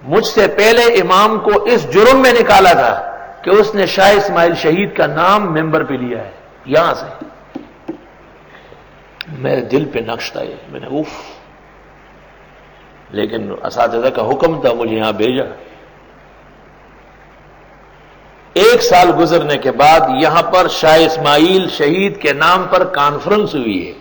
مجھ سے پہلے امام کو اس جرم میں نکالا تھا کہ اس نے شاہ اسماعیل شہید کا نام ممبر پہ لیا ہے یہاں سے. میرے دل پہ نقش تھا یہ, میں نے اوف, لیکن اساتذہ کا حکم تھا, مجھے یہاں بھیجا. 1 سال گزرنے کے بعد یہاں پر شاہ اسماعیل شہید کے نام پر کانفرنس ہوئی ہے,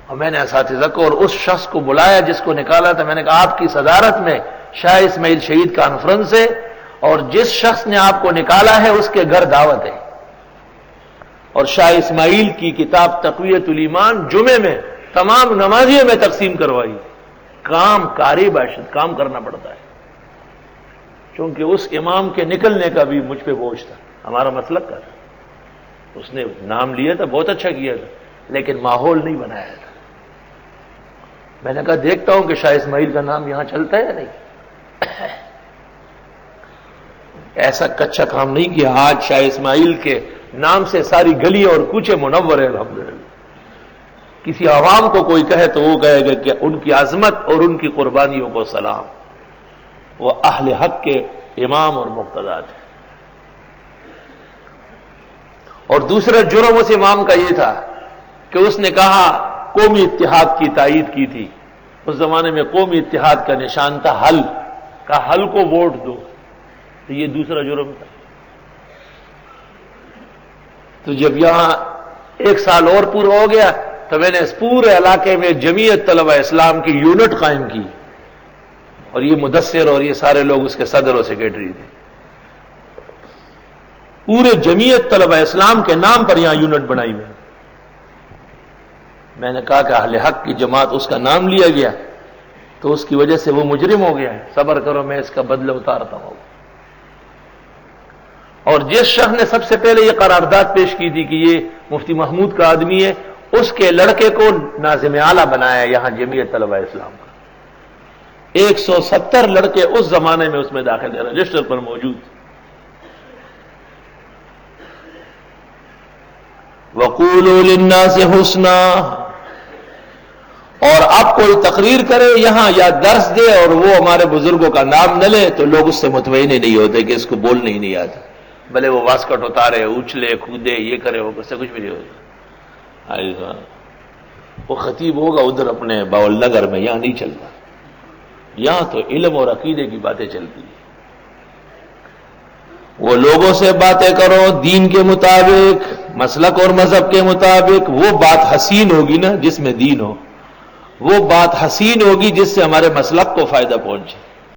اور میں نے اساتذہ کو اور اس شخص کو بلایا جس کو نکالا تھا. میں نے کہا آپ کی صدارت میں شاہ اسماعیل شہید کانفرنس ہے, اور جس شخص نے آپ کو نکالا ہے اس کے گھر دعوت ہے, اور شاہ اسماعیل کی کتاب تقویت الایمان جمعے میں تمام نمازیوں میں تقسیم کروائی. کام کاری باشد, کام کرنا پڑتا ہے, چونکہ اس امام کے نکلنے کا بھی مجھ پہ بوجھ تھا, ہمارا مسلک کا تھا. اس نے نام لیا تھا, بہت اچھا کیا تھا, لیکن ماحول نہیں بنایا تھا. میں نے کہا دیکھتا ہوں کہ شاہ اسماعیل کا نام یہاں چلتا ہے یا نہیں. ایسا کچا کام نہیں کیا. آج شاہ اسماعیل کے نام سے ساری گلیاں اور کوچے منور ہیں الحمدللہ. کسی عوام کو کوئی کہے تو وہ کہے گا کہ ان کی عظمت اور ان کی قربانیوں کو سلام, وہ اہل حق کے امام اور مقتدا تھے. اور دوسرا جرم اس امام کا یہ تھا کہ اس نے کہا قومی اتحاد کی تائید کی تھی. اس زمانے میں قومی اتحاد کا نشان تھا حل, کا حل کو ووٹ دو, تو یہ دوسرا جرم تھا. تو جب یہاں 1 سال اور پورا ہو گیا تو میں نے اس پورے علاقے میں جمعیت طلبہ اسلام کی یونٹ قائم کی, اور یہ مدثر اور یہ سارے لوگ اس کے صدر اور سیکریٹری تھے. پورے جمعیت طلبہ اسلام کے نام پر یہاں یونٹ بنائی میں نے کہا کہ اہل حق کی جماعت اس کا نام لیا گیا تو اس کی وجہ سے وہ مجرم ہو گیا ہے, صبر کرو میں اس کا بدلہ اتارتا ہوں. اور جس شخص نے سب سے پہلے یہ قرارداد پیش کی تھی کہ یہ مفتی محمود کا آدمی ہے, اس کے لڑکے کو ناظم اعلیٰ بنایا یہاں جمعیت طلبہ اسلام کا. 170 لڑکے اس زمانے میں اس میں داخل ہیں, رجسٹر پر موجود. وَقُولُوا لِلنَّاسِ حُسْنًا, اور اب کوئی تقریر کرے یہاں یا درس دے اور وہ ہمارے بزرگوں کا نام نہ لے تو لوگ اس سے مطمئن ہی نہیں ہوتے کہ اس کو بولنے ہی نہیں آتا, بھلے وہ واسکٹ اتارے, اچھلے کودے, یہ کرے, وہ اس سے کچھ بھی نہیں ہوتا. وہ خطیب ہوگا ادھر اپنے باول نگر میں, یہاں نہیں چلتا. یہاں تو علم اور عقیدے کی باتیں چلتی ہیں. وہ لوگوں سے باتیں کرو دین کے مطابق, مسلک اور مذہب کے مطابق. وہ بات حسین ہوگی نا جس میں دین ہو, وہ بات حسین ہوگی جس سے ہمارے مسلک کو فائدہ پہنچے.